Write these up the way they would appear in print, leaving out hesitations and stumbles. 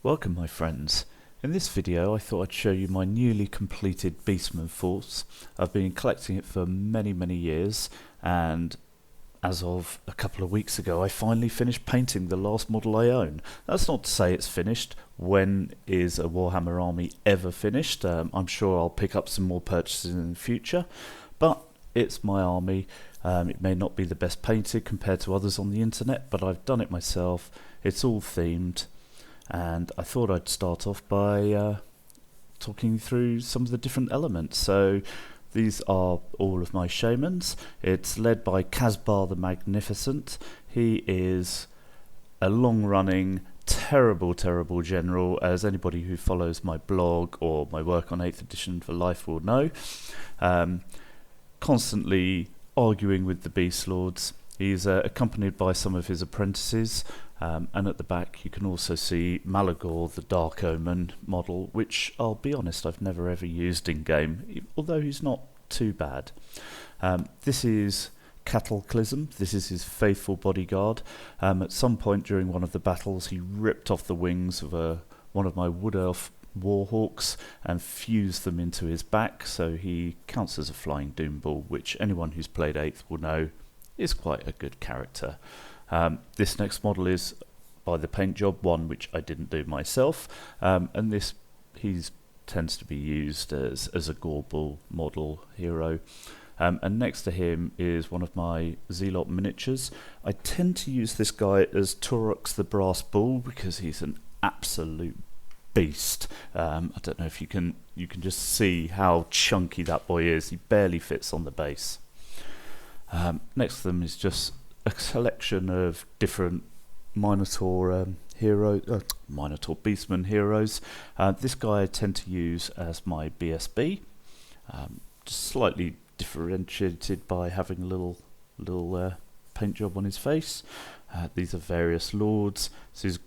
Welcome my friends. In this video I thought I'd show you my newly completed Beastmen force. I've been collecting it for many years, and as of a couple of weeks ago I finally finished painting the last model I own. That's not to say it's finished. When is a Warhammer army ever finished? I'm sure I'll pick up some more purchases in the future, but it's my army. It may not be the best painted compared to others on the internet, but I've done it myself. It's all themed. And I thought I'd start off by talking through some of the different elements. So these are all of my shamans. It's led by Casbar the Magnificent. He is a long-running, terrible general, as anybody who follows my blog or my work on 8th edition for life will know. Constantly arguing with the Beast Lords. He's accompanied by some of his apprentices. And at the back you can also see Malagor, the Dark Omen model, which I'll be honest, I've never ever used in game, although he's not too bad. This is Cataclysm. This is his faithful bodyguard. At some point during one of the battles he ripped off the wings of one of my Wood Elf Warhawks and fused them into his back, so he counts as a flying doom ball, which anyone who's played 8th will know is quite a good character. This next model is by the Paint Job one, which I didn't do myself, and this tends to be used as a Gorbal model hero. And next to him is one of my Zealot miniatures. I tend to use this guy as Torux the Brass Bull because he's an absolute beast. I don't know if you can just see how chunky that boy is. He barely fits on the base. Next to them is just a selection of different Minotaur Minotaur Beastmen heroes. This guy I tend to use as my BSB, just slightly differentiated by having a little paint job on his face. These are various lords. This is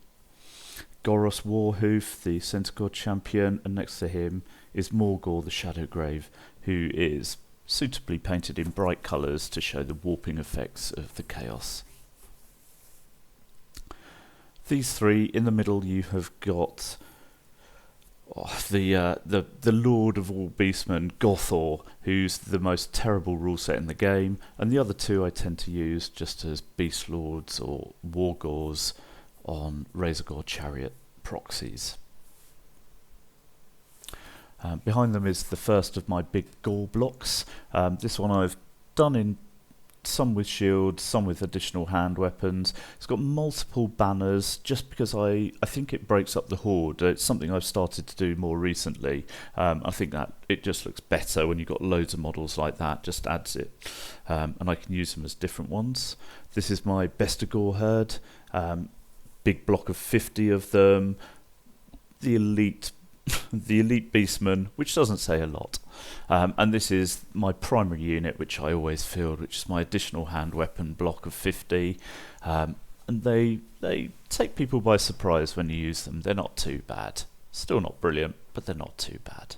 Goros Warhoof, the Centaur champion, and next to him is Morgor the Shadowgrave, who is suitably painted in bright colours to show the warping effects of the chaos. These three, in the middle you have got the Lord of all Beastmen, Gothor, who's the most terrible rule set in the game, and the other two I tend to use just as Beast Lords or Wargors on Razorgore Chariot proxies. Behind them is the first of my big gore blocks. This one I've done in some with shields, some with additional hand weapons. It's got multiple banners just because I think it breaks up the horde. It's something I've started to do more recently. I think that it just looks better when you've got loads of models like that, just adds it. And I can use them as different ones. This is my Bestigor herd. Big block of 50 of them. The elite Beastmen, which doesn't say a lot. And this is my primary unit, which I always field, which is my additional hand weapon block of 50. And they take people by surprise when you use them. They're not too bad. Still not brilliant, but they're not too bad.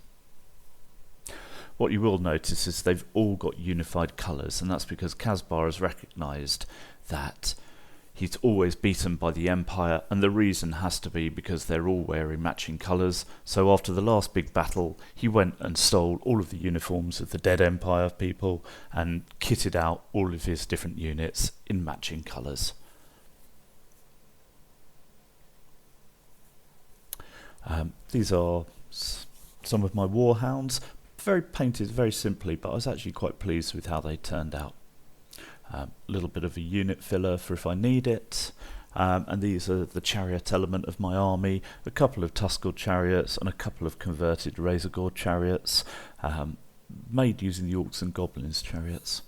What you will notice is they've all got unified colours, and that's because Casbar has recognised that he's always beaten by the Empire, and the reason has to be because they're all wearing matching colours. So after the last big battle, he went and stole all of the uniforms of the dead Empire people and kitted out all of his different units in matching colours. These are some of my Warhounds, very painted very simply, but I was actually quite pleased with how they turned out. A little bit of a unit filler for if I need it, and these are the chariot element of my army, a couple of Tuskled chariots and a couple of converted Razorgore chariots, made using the Orcs and Goblins chariots.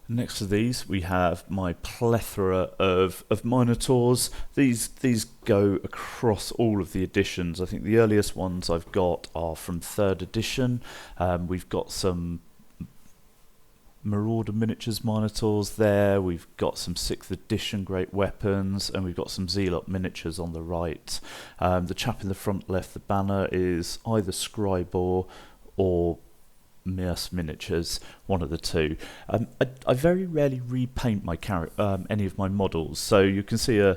Next to these we have my plethora of Minotaurs. These go across all of the editions. I think the earliest ones I've got are from 3rd edition. We've got some Marauder Miniatures Minotaurs there, we've got some 6th edition great weapons, and we've got some Zealot miniatures on the right. The chap in the front left, the banner, is either Scribor or Mirce Miniatures, one of the two. I very rarely repaint my any of my models, so you can see a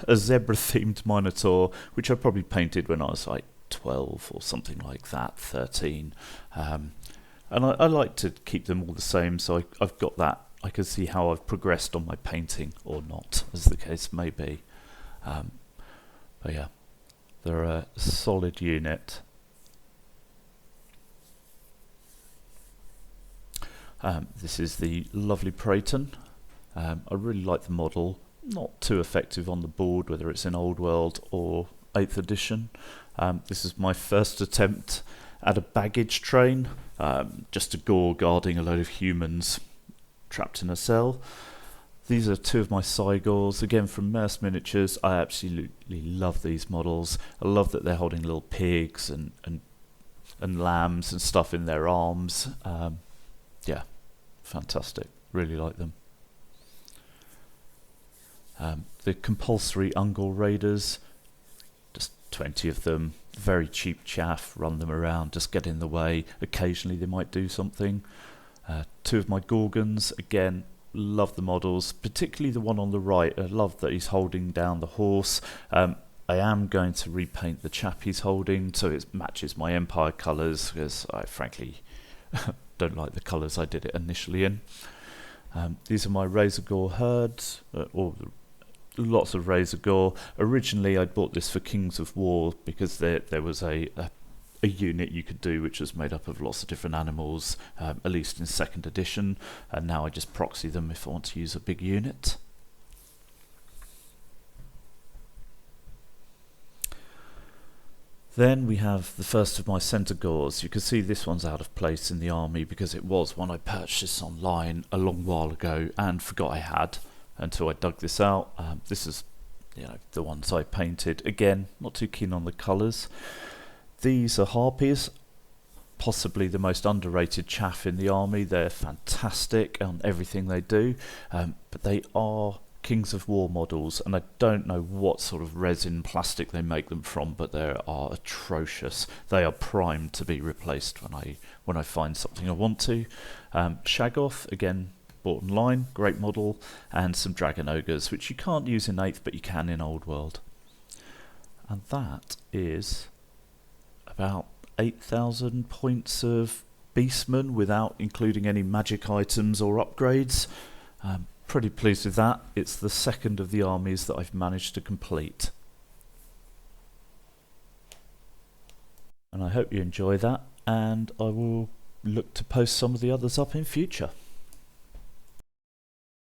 a zebra-themed Minotaur, which I probably painted when I was like 12 or something like that, 13. And I like to keep them all the same, so I've got that. I can see how I've progressed on my painting, or not, as the case may be. But yeah, they're a solid unit. This is the lovely Praeton. I really like the model. Not too effective on the board, whether it's in Old World or 8th edition. This is my first attempt at a baggage train, just a Gore guarding a load of humans trapped in a cell. These are two of my Cygors, again from Merce Miniatures. I absolutely love these models. I love that they're holding little pigs and lambs and stuff in their arms. Yeah, fantastic. Really like them. The compulsory Ungol Raiders, just 20 of them, very cheap chaff, run them around, just get in the way. Occasionally they might do something. Two of my Gorgons, again, love the models, particularly the one on the right. I love that he's holding down the horse. I am going to repaint the chap he's holding so it matches my Empire colours, because I frankly don't like the colours I did it initially in. These are my Razor Gore herds, or lots of Razor Gore. Originally I bought this for Kings of War because there was a unit you could do which was made up of lots of different animals, at least in 2nd edition, and now I just proxy them if I want to use a big unit. Then we have the first of my Centaurs. You can see this one's out of place in the army because it was one I purchased online a long while ago and forgot I had until I dug this out. This is, the ones I painted. Again, not too keen on the colours. These are Harpies, possibly the most underrated chaff in the army. They're fantastic on everything they do, but they are Kings of War models, and I don't know what sort of resin plastic they make them from, but they are atrocious. They are primed to be replaced when I find something I want to. Shaggoth, again, bought online, great model, and some Dragon Ogres, which you can't use in 8th, but you can in Old World. And that is about 8,000 points of Beastmen without including any magic items or upgrades. Pretty pleased with that. It's the second of the armies that I've managed to complete. And I hope you enjoy that, and I will look to post some of the others up in future.